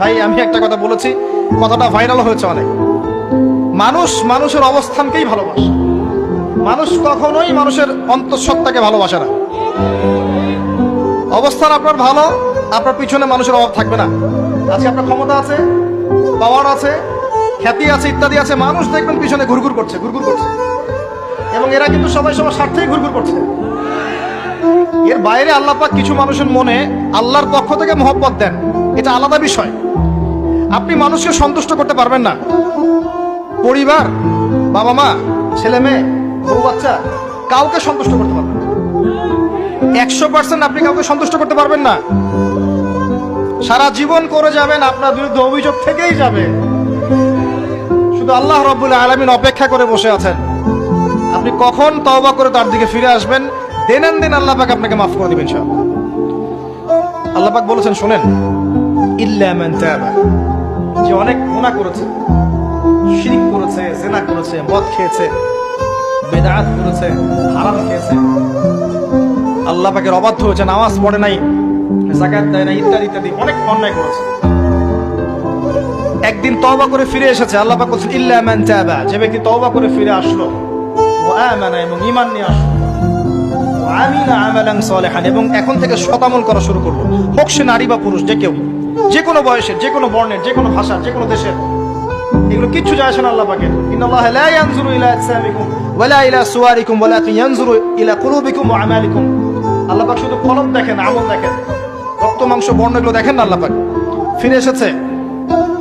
ভাই আমি একটা কথা বলেছি, কথাটা ভাইরাল হয়েছে অনেক। মানুষ মানুষের অবস্থানকেই ভালোবাসে, মানুষ কখনোই মানুষের অন্তঃসত্ত্বাকে ভালোবাসে না। অবস্থান আপনার ভালো, আপনার পিছনে মানুষের অভাব থাকবে না। আজকে আপনার ক্ষমতা আছে, পাওয়ার আছে, খ্যাতি আছে, ইত্যাদি আছে, মানুষ দেখবেন পিছনে ঘুরঘুর করছে, ঘুরঘুর করছে, এবং এরা কিন্তু সবাই সবার স্বার্থেই ঘুরঘুর করছে। এর বাইরে আল্লাহ পাক কিছু মানুষের মনে আল্লাহর পক্ষ থেকে মহব্বত দেন, এটা আলাদা বিষয়। আপনি মানুষকে সন্তুষ্ট করতে পারবেন না। পরিবার, বাবা মা, ছেলে মেয়ে, বউ বাচ্চা, কাউকে সন্তুষ্ট করতে পারবেন না। 100% আপনি কাউকে সন্তুষ্ট করতে পারবেন না। সারা জীবন করে যাবেন, আপনার বিরুদ্ধে অভিযোগ থেকেই যাবে। শুধু আল্লাহ রাব্বুল আলামিন অপেক্ষা করে বসে আছেন, আপনি কখন তওবা করে তার দিকে ফিরে আসবেন। দিন আল্লাহ পাক আপনাকে মাফ করে দিবেন ইনশাআল্লাহ। আল্লাহ পাক বলেছেন, শুনেন, ইল্লা মান তাবা, যে অনেক গুনাহ করেছে, শিরক করেছে, জিনা করেছে, মদ খেয়েছে, বেদাত করেছে, হারাম খেয়েছে, আল্লাহ পাকের অবাধ্য হয়েছে, নামাজ পড়ে নাই, যাকাত দেয় না, ইত্যাদি ইত্যাদি অনেক অন্যায় করেছে, একদিন তওবা করে ফিরে এসেছে। আল্লাহ পাক বলেছেন, ইল্লা মান তাবা, যে ব্যক্তি তওবা করে ফিরে আসলো, ওয়া আমানা, এবং ঈমান নিয়ে আসলো, ওয়া আমিলা আমালান সালিহান, এবং এখন থেকে সৎ আমল করা শুরু করলো, হোক সে নারী বা পুরুষ, যে কেউ, যে কোনো বয়সের, যে কোনো বর্ণের, যে কোনো ভাষার, যে কোনো দেশের, এগুলো কিচ্ছু যায় আসে না আল্লাহ পাকের। ইন্নাল্লাহা লা ইয়ানজুরু ইলা আজসামিকুম ওয়ালা ইলা সুওয়ারিকুম ওয়ালাকিন ইয়ানজুরু ইলা কুলুবিকুম ওয়া আমালিকুম। আল্লাহ পাক শুধু কলব দেখেন, আমল দেখেন, রক্ত মাংস বর্ণ এগুলো দেখেন না। আল্লাহ পাক ফিরে এসেছে,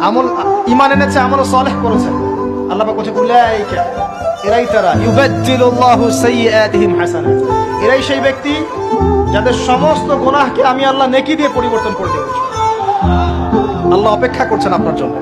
আমল, ঈমান এনেছে, আমল সালেহ করেছে। আল্লাহ পাক বলছে, উলাইকা, এরাই তারা, ইউবাদদিলুল্লাহু সাইয়্যাতিহিম হাসানাত, এরাই সেই ব্যক্তি যাদের সমস্ত গুনাহকে আমি আল্লাহ নেকি দিয়ে পরিবর্তন করে দেব। আল্লাহ অপেক্ষা করছেন আপনার জন্য।